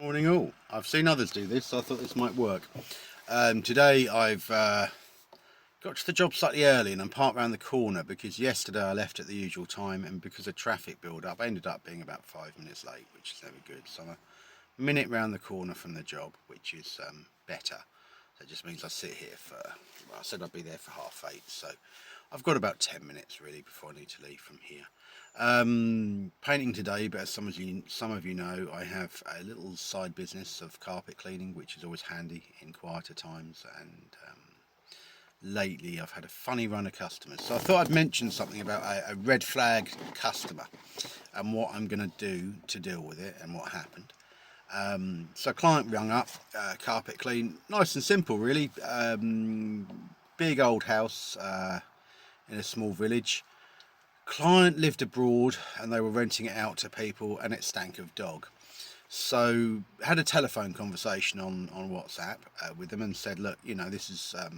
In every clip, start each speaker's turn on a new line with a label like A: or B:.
A: Morning all. I've seen others do this, so I thought this might work. Today I've got to the job slightly early and I'm parked around the corner because yesterday I left at the usual time, and because of traffic build up I ended up being about 5 minutes late, which is never good. So I'm a minute round the corner from the job, which is better. That just means I sit here I said I'd be there for 8:30, so I've got about 10 minutes really before I need to leave from here. Painting today, but as some of you know, I have a little side business of carpet cleaning, which is always handy in quieter times. And lately, I've had a funny run of customers, so I thought I'd mention something about a red flag customer and what I'm going to do to deal with it and what happened. So, client rung up, carpet clean, nice and simple, really. Big old house in a small village. Client lived abroad and they were renting it out to people, and it stank of dog. So had a telephone conversation on WhatsApp with them and said, look, this is sort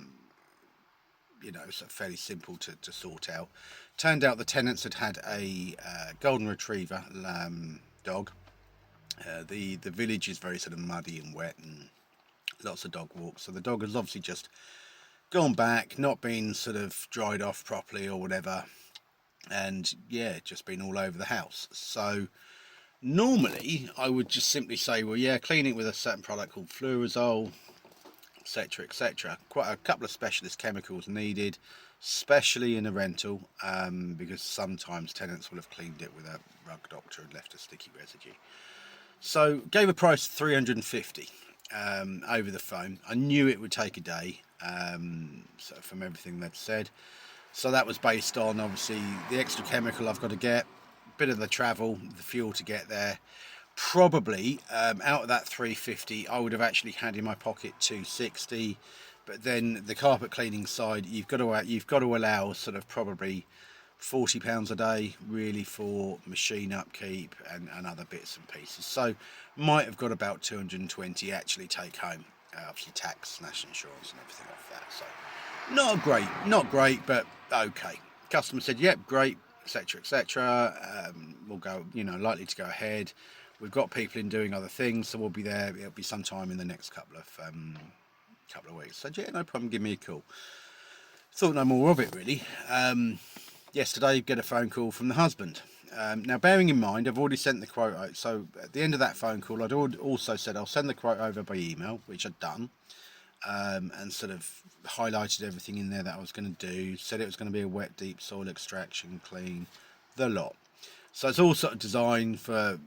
A: of fairly simple to sort out. Turned out the tenants had a golden retriever dog. The village is very sort of muddy and wet and lots of dog walks, so the dog has obviously just gone back, not been sort of dried off properly or whatever, and yeah, just been all over the house. So normally I would just simply say, well, yeah, clean it with a certain product called Fluorozole, etc., etc. Quite a couple of specialist chemicals needed, especially in a rental, because sometimes tenants will have cleaned it with a rug doctor and left a sticky residue. So gave a price of 350 over the phone. I knew it would take a day, so from everything they'd said. So that was based on obviously the extra chemical I've got to get, a bit of the travel, the fuel to get there. Probably out of that 350, I would have actually had in my pocket 260. But then the carpet cleaning side, you've got to allow sort of probably £40 a day really for machine upkeep and other bits and pieces. So might have got about 220 actually take home, obviously tax, national insurance and everything off that. So not great, but okay. Customer said, yep, great, etc., etc. We'll go, likely to go ahead. We've got people in doing other things, so we'll be there. It'll be sometime in the next couple of weeks. So yeah, no problem. Give me a call. Thought no more of it really. Yesterday, get a phone call from the husband. Now, bearing in mind, I've already sent the quote out. So at the end of that phone call, I'd also said I'll send the quote over by email, which I'd done. And sort of highlighted everything in there that I was going to do. Said it was going to be a wet, deep soil extraction, clean, the lot. So it's all sort of designed for,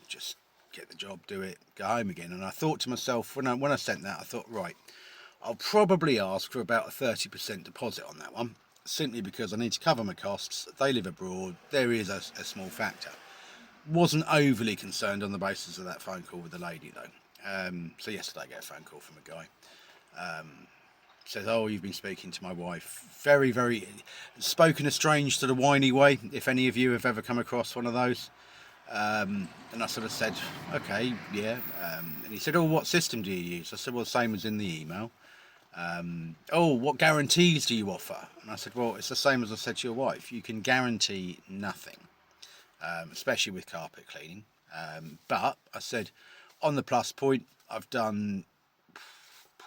A: just get the job, do it, go home again. And I thought to myself, when I sent that, I thought, right, I'll probably ask for about a 30% deposit on that one, simply because I need to cover my costs. They live abroad. There is a small factor. Wasn't overly concerned on the basis of that phone call with the lady though. So yesterday I get a phone call from a guy. Says, oh, you've been speaking to my wife. Very, very, spoken a strange sort of whiny way, if any of you have ever come across one of those. And I sort of said, okay, yeah. And he said, oh, what system do you use? I said, well, the same as in the email. Oh, what guarantees do you offer? And I said, well, it's the same as I said to your wife. You can guarantee nothing, especially with carpet cleaning. But I said, on the plus point, I've done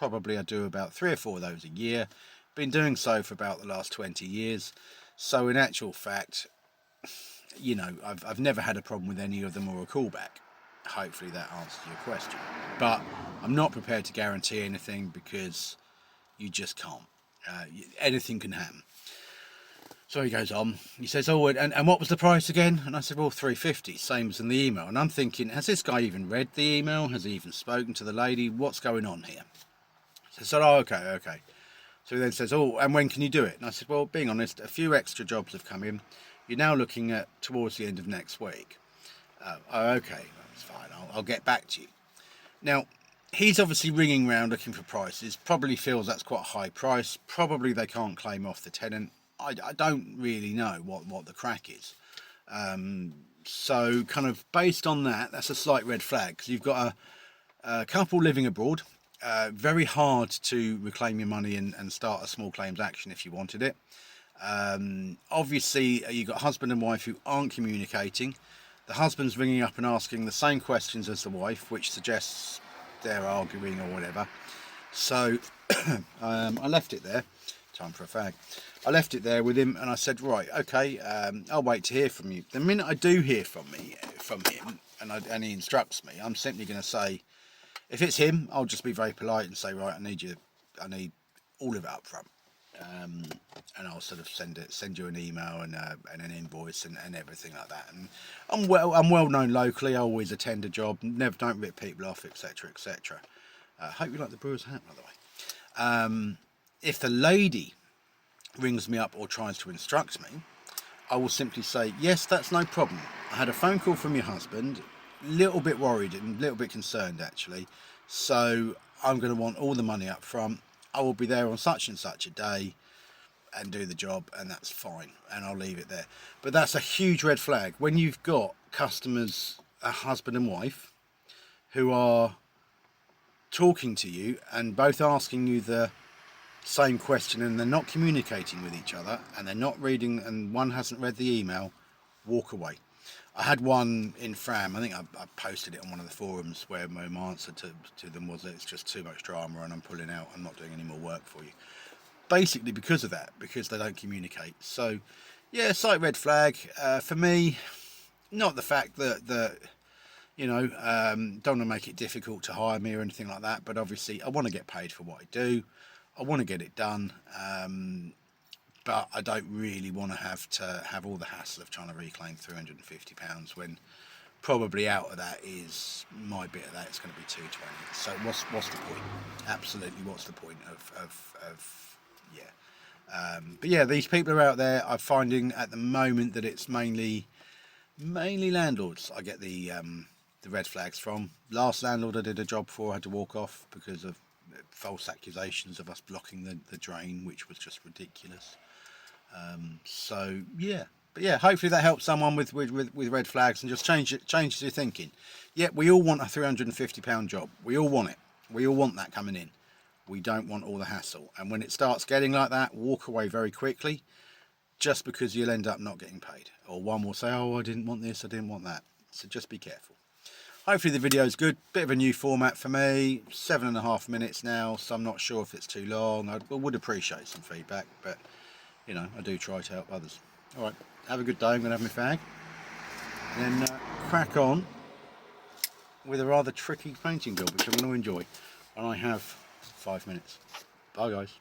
A: I do about 3 or 4 of those a year. Been doing so for about the last 20 years. So in actual fact, I've never had a problem with any of them or a callback. Hopefully that answers your question. But I'm not prepared to guarantee anything because you just can't. Anything can happen. So he goes on. He says, oh, and what was the price again? And I said, well, 350, same as in the email. And I'm thinking, has this guy even read the email? Has he even spoken to the lady? What's going on here? So I said, oh, okay. So he then says, oh, and when can you do it? And I said, well, being honest, a few extra jobs have come in. You're now looking at towards the end of next week. Oh, okay, that's fine. I'll get back to you. Now, he's obviously ringing round looking for prices. Probably feels that's quite a high price. Probably they can't claim off the tenant. I don't really know what the crack is. So kind of based on that, that's a slight red flag, because you've got a couple living abroad. Very hard to reclaim your money and start a small claims action if you wanted it. Obviously, you've got husband and wife who aren't communicating. The husband's ringing up and asking the same questions as the wife, which suggests they're arguing or whatever. So I left it there. Time for a fag. I left it there with him, and I said, right, okay, I'll wait to hear from you. The minute I do hear from him, and he instructs me, I'm simply going to say, if it's him, I'll just be very polite and say, right, I need all of it up front. And I'll sort of send you an email and an invoice and everything like that. And I'm well known locally. I always attend a job, don't rip people off, etc., etc. Hope you like the brewer's hat, by the way. If the lady rings me up or tries to instruct me, I will simply say, yes, that's no problem. I had a phone call from your husband, a little bit worried and a little bit concerned actually. So I'm going to want all the money up front. I will be there on such and such a day and do the job, and that's fine, and I'll leave it there. But that's a huge red flag when you've got customers, a husband and wife, who are talking to you and both asking you the same question, and they're not communicating with each other, and they're not reading, and one hasn't read the email. Walk away. I had one in Fram, I think I posted it on one of the forums, where my answer to them was that it's just too much drama and I'm pulling out, I'm not doing any more work for you. Basically because of that, because they don't communicate. So yeah, slight red flag. For me, not the fact that you know, don't want to make it difficult to hire me or anything like that, but obviously I want to get paid for what I do. I want to get it done. But I don't really want to have all the hassle of trying to reclaim £350 when probably out of that is my bit of that. It's going to be 220. So what's the point? Absolutely, what's the point of yeah. But yeah, these people are out there. I'm finding at the moment that it's mainly landlords I get the red flags from. Last landlord I did a job for had to walk off because of false accusations of us blocking the drain, which was just ridiculous. So yeah, but yeah, hopefully that helps someone with red flags and just changes your thinking. Yeah, we all want a £350 job. We all want it. We all want that coming in. We don't want all the hassle. And when it starts getting like that, walk away very quickly, just because you'll end up not getting paid. Or one will say, oh, I didn't want this, I didn't want that. So just be careful. Hopefully the video is good. Bit of a new format for me. 7.5 minutes now, so I'm not sure if it's too long. I would appreciate some feedback, but you know, I do try to help others. All right, have a good day. I'm going to have my fag. And then crack on with a rather tricky painting job, which I'm going to enjoy. And I have 5 minutes. Bye, guys.